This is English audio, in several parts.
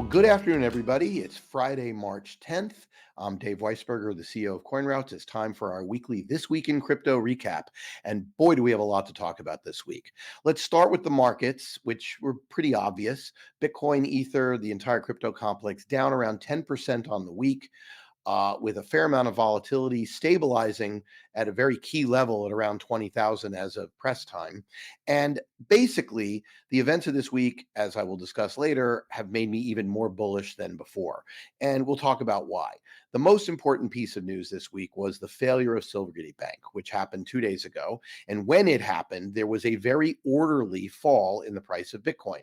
Good afternoon, everybody. It's Friday, March 10th. I'm Dave Weisberger, the CEO of CoinRoutes. It's time for our weekly This Week in Crypto recap. And boy, do we have a lot to talk about this week. Let's start with the markets, which were pretty obvious. Bitcoin, Ether, the entire crypto complex down around 10% on the week, with a fair amount of volatility, stabilizing at a very key level at around 20,000 as of press time. And basically, the events of this week, as I will discuss later, have made me even more bullish than before. And we'll talk about why. The most important piece of news this week was the failure of Silvergate Bank, which happened 2 days ago. And when it happened, there was a very orderly fall in the price of Bitcoin.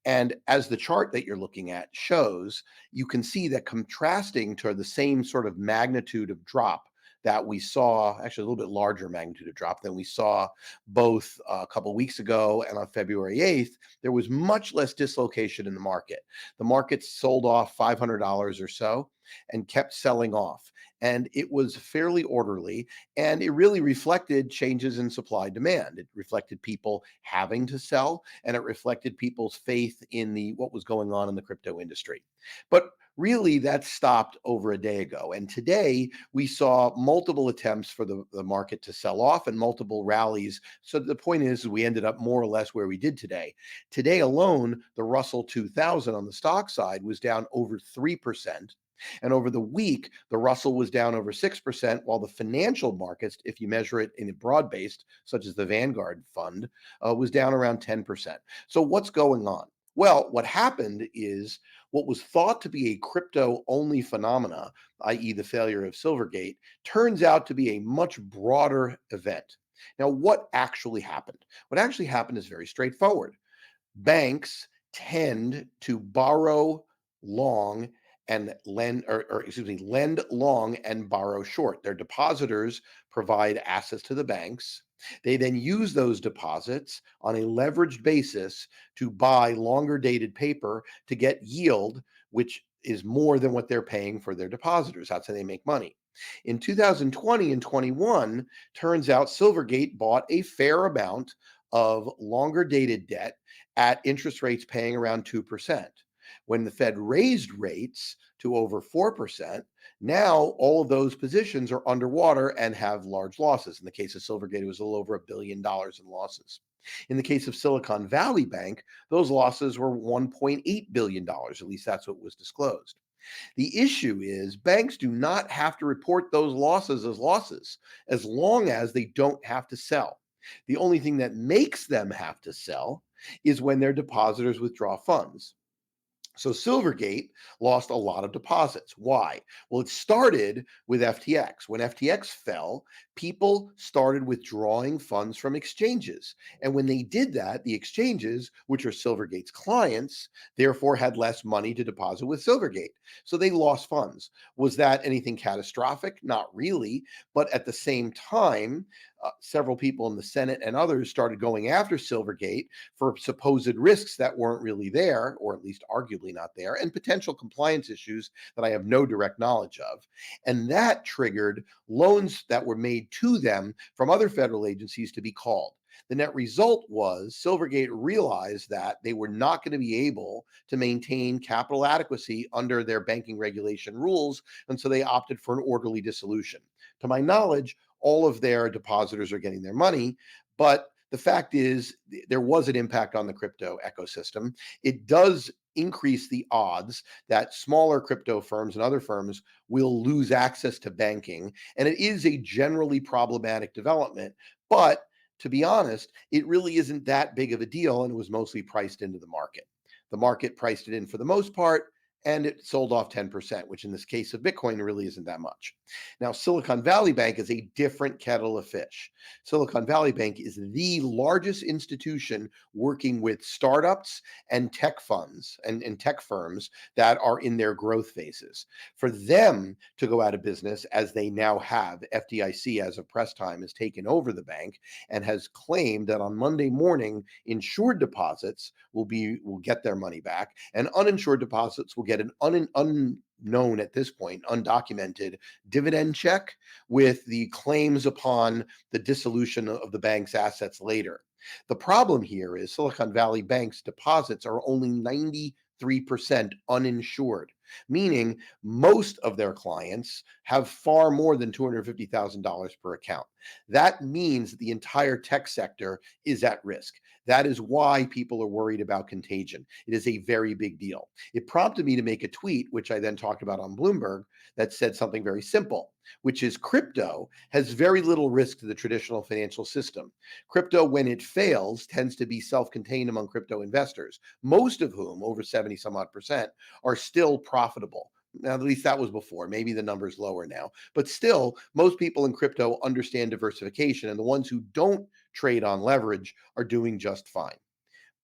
And as the chart that you're looking at shows, you can see that contrasting to the same sort of magnitude of drop that we saw, actually a little bit larger magnitude of drop than we saw both a couple weeks ago and on February 8th, there was much less dislocation in the market. The market sold off $500 or so and kept selling off. And it was fairly orderly, and it really reflected changes in supply demand. It reflected people having to sell, and it reflected people's faith in what was going on in the crypto industry. But really, that stopped over a day ago. And today we saw multiple attempts for the market to sell off and multiple rallies. So the point is, we ended up more or less where we did today. Today alone, the Russell 2000 on the stock side was down over 3%. And over the week, the Russell was down over 6%, while the financial markets, if you measure it in a broad based, such as the Vanguard fund, was down around 10%. So what's going on? Well, what happened is what was thought to be a crypto only phenomena, i.e., the failure of Silvergate, turns out to be a much broader event. Now, what actually happened? What actually happened is very straightforward. Banks tend to borrow long and lend long and borrow short. Their depositors provide assets to the banks. They then use those deposits on a leveraged basis to buy longer dated paper to get yield, which is more than what they're paying for their depositors. That's how they make money. In 2020 and 21, turns out Silvergate bought a fair amount of longer dated debt at interest rates paying around 2%. When the Fed raised rates to over 4%, now all of those positions are underwater and have large losses. In the case of Silvergate, it was a little over $1 billion in losses. In the case of Silicon Valley Bank, those losses were $1.8 billion. At least that's what was disclosed. The issue is banks do not have to report those losses as long as they don't have to sell. The only thing that makes them have to sell is when their depositors withdraw funds. So Silvergate lost a lot of deposits. Why? Well, it started with FTX. When FTX fell, people started withdrawing funds from exchanges. And when they did that, the exchanges, which are Silvergate's clients, therefore had less money to deposit with Silvergate. So they lost funds. Was that anything catastrophic? Not really. But at the same time, several people in the Senate and others started going after Silvergate for supposed risks that weren't really there, or at least arguably not there, and potential compliance issues that I have no direct knowledge of. And that triggered loans that were made to them from other federal agencies to be called. The net result was Silvergate realized that they were not going to be able to maintain capital adequacy under their banking regulation rules, and so they opted for an orderly dissolution. To my knowledge, all of their depositors are getting their money, but the fact is there was an impact on the crypto ecosystem. It does increase the odds that smaller crypto firms and other firms will lose access to banking, and it is a generally problematic development. But to be honest, it really isn't that big of a deal, and it was mostly priced into the market. The market priced it in for the most part, and it sold off 10%, which in this case of Bitcoin really isn't that much. Now, Silicon Valley Bank is a different kettle of fish. Silicon Valley Bank is the largest institution working with startups and tech funds and tech firms that are in their growth phases. For them to go out of business, as they now have, FDIC, as of press time, has taken over the bank and has claimed that on Monday morning, insured deposits will get their money back, and uninsured deposits will get an unknown at this point, undocumented dividend check with the claims upon the dissolution of the bank's assets later. The problem here is Silicon Valley Bank's deposits are only 3% uninsured, meaning most of their clients have far more than $250,000 per account. That means that the entire tech sector is at risk. That is why people are worried about contagion. It is a very big deal. It prompted me to make a tweet, which I then talked about on Bloomberg, that said something very simple, which is crypto has very little risk to the traditional financial system. Crypto, when it fails, tends to be self-contained among crypto investors, most of whom, over 70 some odd percent, are still profitable. Now, at least that was before. Maybe the number's lower now. But still, most people in crypto understand diversification, and the ones who don't trade on leverage are doing just fine.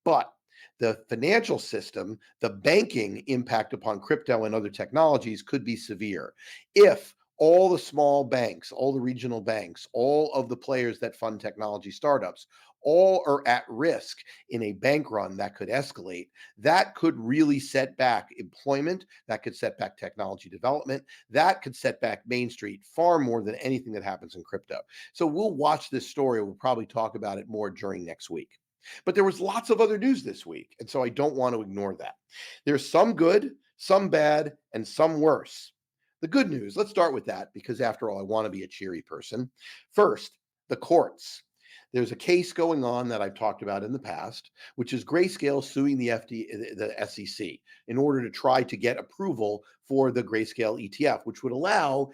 But the financial system, the banking impact upon crypto and other technologies could be severe. If all the small banks, all the regional banks, all of the players that fund technology startups, all are at risk in a bank run that could escalate, that could really set back employment, that could set back technology development, that could set back Main Street far more than anything that happens in crypto. So we'll watch this story. We'll probably talk about it more during next week. But there was lots of other news this week, and so I don't want to ignore that. There's some good, some bad, and some worse. The good news, let's start with that because after all, I want to be a cheery person. First, the courts. There's a case going on that I've talked about in the past, which is Grayscale suing the SEC in order to try to get approval for the Grayscale ETF, which would allow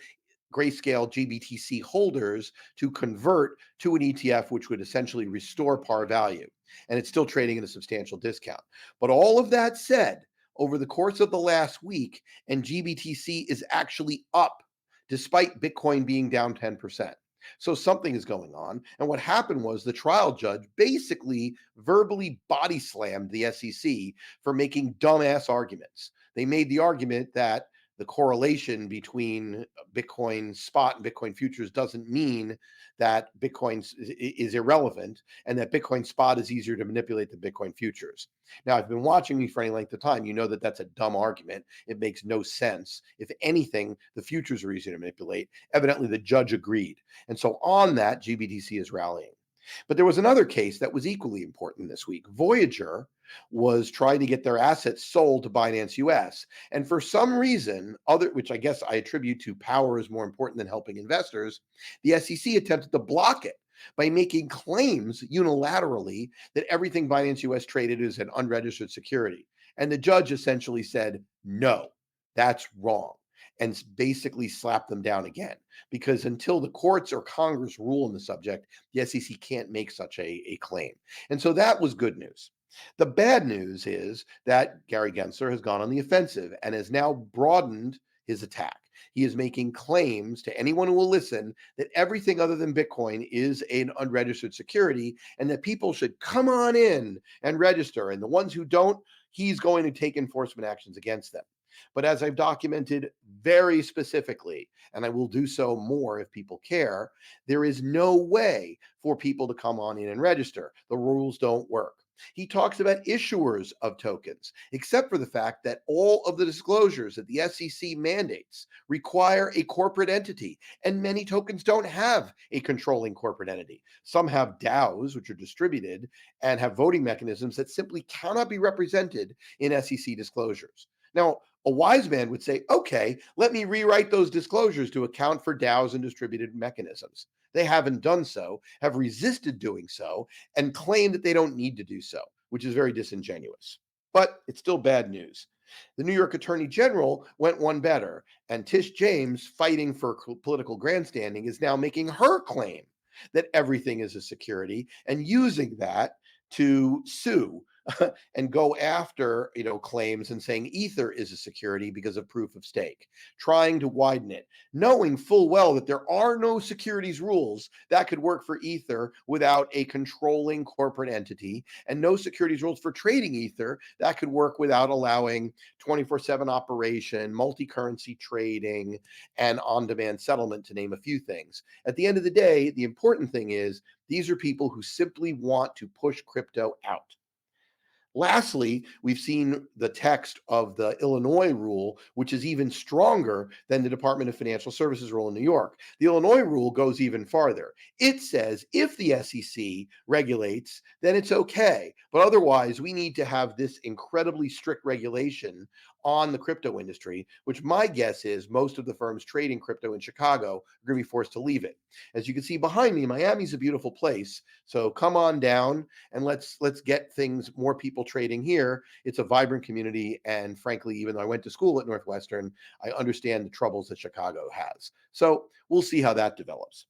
Grayscale GBTC holders to convert to an ETF, which would essentially restore par value. And it's still trading at a substantial discount. But all of that said, over the course of the last week, and GBTC is actually up despite Bitcoin being down 10%. So something is going on. And what happened was the trial judge basically verbally body slammed the SEC for making dumbass arguments. They made the argument that the correlation between Bitcoin spot and Bitcoin futures doesn't mean that Bitcoin is irrelevant and that Bitcoin spot is easier to manipulate than Bitcoin futures. Now, if you've been watching me for any length of time, you know that that's a dumb argument. It makes no sense. If anything, the futures are easier to manipulate. Evidently, the judge agreed. And so on that, GBTC is rallying. But there was another case that was equally important this week. Voyager was trying to get their assets sold to Binance US. And for some reason, which I guess I attribute to power is more important than helping investors, the SEC attempted to block it by making claims unilaterally that everything Binance US traded is an unregistered security. And the judge essentially said, no, that's wrong, and basically slap them down again. Because until the courts or Congress rule on the subject, the SEC can't make such a claim. And so that was good news. The bad news is that Gary Gensler has gone on the offensive and has now broadened his attack. He is making claims to anyone who will listen that everything other than Bitcoin is an unregistered security and that people should come on in and register. And the ones who don't, he's going to take enforcement actions against them. But as I've documented very specifically, and I will do so more if people care, there is no way for people to come on in and register. The rules don't work. He talks about issuers of tokens, except for the fact that all of the disclosures that the SEC mandates require a corporate entity, and many tokens don't have a controlling corporate entity. Some have DAOs, which are distributed, and have voting mechanisms that simply cannot be represented in SEC disclosures. Now, a wise man would say, okay, let me rewrite those disclosures to account for DAOs and distributed mechanisms. They haven't done so, have resisted doing so, and claim that they don't need to do so, which is very disingenuous. But it's still bad news. The New York Attorney General went one better, and Tish James, fighting for political grandstanding, is now making her claim that everything is a security and using that to sue and go after, claims and saying Ether is a security because of proof of stake, trying to widen it, knowing full well that there are no securities rules that could work for Ether without a controlling corporate entity, and no securities rules for trading Ether that could work without allowing 24/7 operation, multi-currency trading, and on-demand settlement, to name a few things. At the end of the day, the important thing is these are people who simply want to push crypto out. Lastly, we've seen the text of the Illinois rule, which is even stronger than the Department of Financial Services rule in New York. The Illinois rule goes even farther. It says if the SEC regulates, then it's okay. But otherwise, we need to have this incredibly strict regulation on the crypto industry, which my guess is most of the firms trading crypto in Chicago are going to be forced to leave it. As you can see behind me, Miami's a beautiful place. So come on down and let's get things, more people trading here. It's a vibrant community, and frankly, even though I went to school at Northwestern, I understand the troubles that Chicago has. So we'll see how that develops.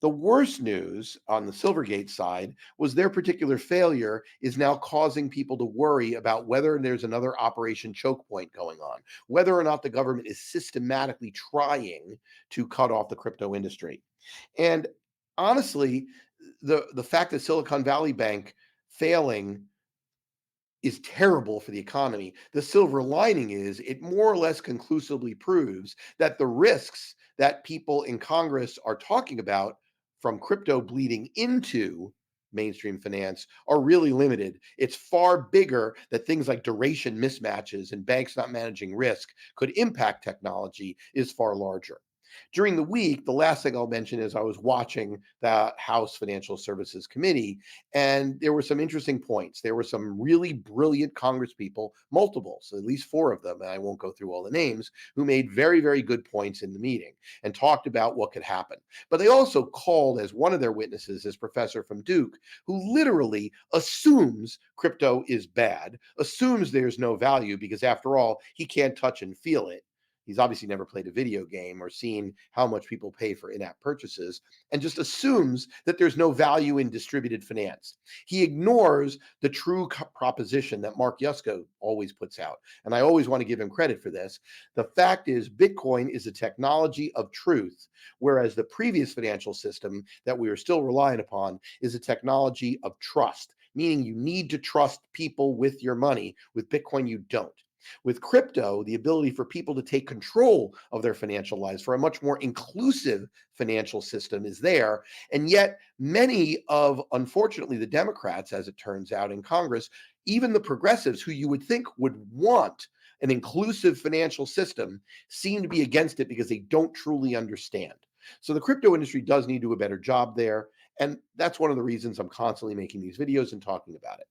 The worst news on the Silvergate side was their particular failure is now causing people to worry about whether there's another Operation Choke Point going on, whether or not the government is systematically trying to cut off the crypto industry. And honestly, the fact that Silicon Valley Bank failing is terrible for the economy. The silver lining is it more or less conclusively proves that the risks that people in Congress are talking about from crypto bleeding into mainstream finance are really limited. It's far bigger that things like duration mismatches and banks not managing risk could impact technology is far larger. During the week, the last thing I'll mention is I was watching the House Financial Services Committee, and there were some interesting points. There were some really brilliant Congress people, multiples, at least four of them, and I won't go through all the names, who made very, very good points in the meeting and talked about what could happen. But they also called as one of their witnesses this professor from Duke, who literally assumes crypto is bad, assumes there's no value because, after all, he can't touch and feel it. He's obviously never played a video game or seen how much people pay for in-app purchases, and just assumes that there's no value in distributed finance. He ignores the true proposition that Mark Yusko always puts out, and I always want to give him credit for this. The fact is, Bitcoin is a technology of truth, whereas the previous financial system that we are still relying upon is a technology of trust, meaning you need to trust people with your money. With Bitcoin, you don't. With crypto, the ability for people to take control of their financial lives, for a much more inclusive financial system, is there. And yet, many of, unfortunately, the Democrats, as it turns out in Congress, even the progressives who you would think would want an inclusive financial system, seem to be against it because they don't truly understand. So the crypto industry does need to do a better job there. And that's one of the reasons I'm constantly making these videos and talking about it.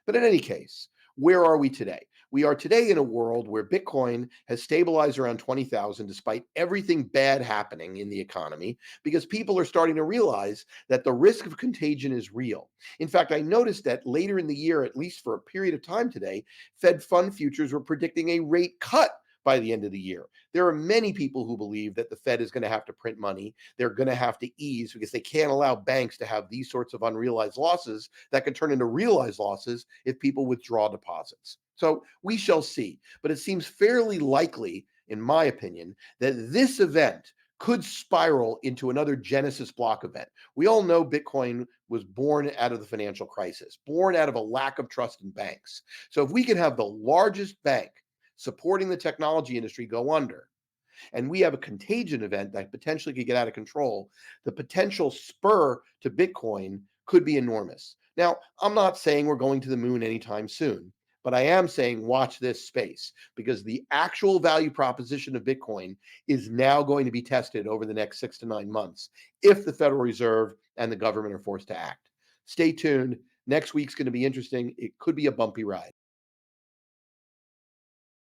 But in any case, where are we today? We are today in a world where Bitcoin has stabilized around 20,000 despite everything bad happening in the economy, because people are starting to realize that the risk of contagion is real. In fact, I noticed that later in the year, at least for a period of time today, Fed fund futures were predicting a rate cut by the end of the year. There are many people who believe that the Fed is going to have to print money. They're going to have to ease because they can't allow banks to have these sorts of unrealized losses that can turn into realized losses if people withdraw deposits. So we shall see. But it seems fairly likely, in my opinion, that this event could spiral into another Genesis block event. We all know Bitcoin was born out of the financial crisis, born out of a lack of trust in banks. So if we can have the largest bank supporting the technology industry go under, and we have a contagion event that potentially could get out of control, the potential spur to Bitcoin could be enormous. Now, I'm not saying we're going to the moon anytime soon, but I am saying watch this space, because the actual value proposition of Bitcoin is now going to be tested over the next 6 to 9 months if the Federal Reserve and the government are forced to act. Stay tuned. Next week's going to be interesting. It could be a bumpy ride.